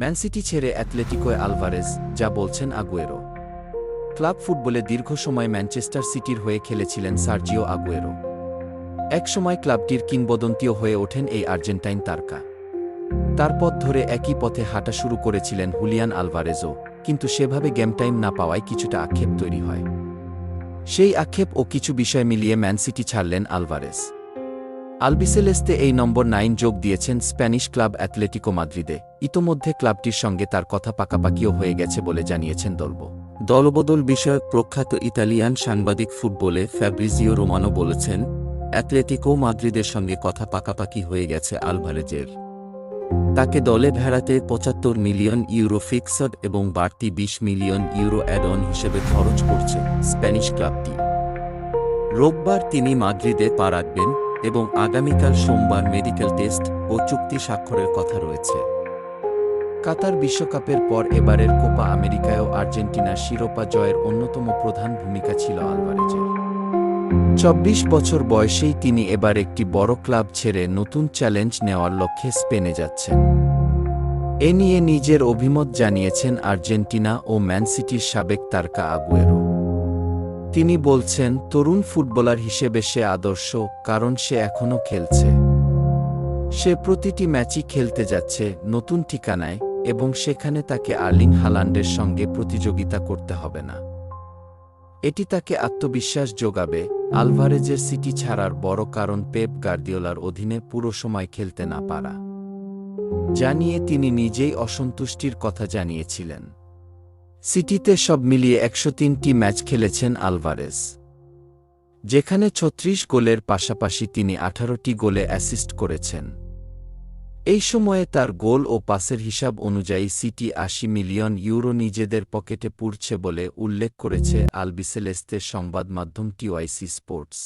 Man city ছেড়ে অ্যাথলেটিকোয় Alvarez, যা বলছেন আগুয়েরো। ক্লাব ফুটবলে দীর্ঘ সময় ম্যানচেস্টার সিটির হয়ে খেলেছিলেন সার্জিও আগুয়েরো। একসময় ক্লাবটির কিংবদন্তিও হয়ে ওঠেন এই আর্জেন্টাইন তারকা। তার পথ ধরে একই পথে হাঁটা শুরু করেছিলেন হুলিয়ান আলভারেজও, কিন্তু সেভাবে গেম টাইম না পাওয়ায় কিছুটা আক্ষেপ তৈরি হয়। সেই আক্ষেপ ও কিছু বিষয় মিলিয়ে ম্যান সিটি ছাড়লেন আলভারেজ। আলবিসেলেস্তে এই নম্বর 9 যোগ দিয়েছেন স্প্যানিশ ক্লাব অ্যাথলেটিকো মাদ্রিদে। ইতোমধ্যে ক্লাবটির সঙ্গে তার কথা পাকাপাকিও হয়ে গেছে বলে জানিয়েছেন দলবদল বিষয়ক প্রখ্যাত ইতালিয়ান সাংবাদিক ফুটবলে ফ্যাব্রিজিও রোমানো বলেছেন, অ্যাথলেটিকো মাদ্রিদের সঙ্গে কথা পাকাপাকি হয়ে গেছে আলভারেজের। তাকে দলে ভেড়াতে 75 মিলিয়ন ইউরো ফিক্সড এবং বাড়তি 20 মিলিয়ন ইউরো অ্যাড অন হিসেবে খরচ করছে স্প্যানিশ ক্লাবটি। রোববার তিনি মাদ্রিদে পা রাখবেন এবং আগামীকাল সোমবার মেডিকেল টেস্ট ও চুক্তি স্বাক্ষরের কথা রয়েছে। কাতার বিশ্বকাপের পর এবারের কোপা আমেরিকায়ও আর্জেন্টিনার শিরোপা জয়ের অন্যতম প্রধান ভূমিকা ছিল আলভারেজের। 24 বছর বয়সেই তিনি এবার একটি বড় ক্লাব ছেড়ে নতুন চ্যালেঞ্জ নেওয়ার লক্ষ্যে স্পেনে যাচ্ছেন। এ নিয়ে নিজের অভিমত জানিয়েছেন আর্জেন্টিনা ও ম্যান সিটির সাবেক তারকা আগুয়েরো। তিনি বলছেন, তরুণ ফুটবলার হিসেবে সে আদর্শ, কারণ সে এখনও খেলছে। সে প্রতিটি ম্যাচই খেলতে যাচ্ছে নতুন ঠিকানায়, এবং সেখানে তাকে আর্লিং হালান্ডের সঙ্গে প্রতিযোগিতা করতে হবে না। এটি তাকে আত্মবিশ্বাস যোগাবে। আলভারেজের সিটি ছাড়ার বড় কারণ পেপ গার্দিওলার অধীনে পুরো সময় খেলতে না পারা, যা নিয়ে তিনি নিজেই অসন্তুষ্টির কথা জানিয়েছিলেন। সিটিতে সব মিলিয়ে 103টি ম্যাচ খেলেছেন আলভারেজ, যেখানে 36 গোলের পাশাপাশি তিনি 18টি গোলে অ্যাসিস্ট করেছেন। এই সময়ে তার গোল ও পাসের হিসাব অনুযায়ী সিটি 80 মিলিয়ন ইউরো নিজেদের পকেটে পুরছে বলে উল্লেখ করেছে আলবিসেলেস্তের সংবাদমাধ্যম টিওয়াইসি স্পোর্টস।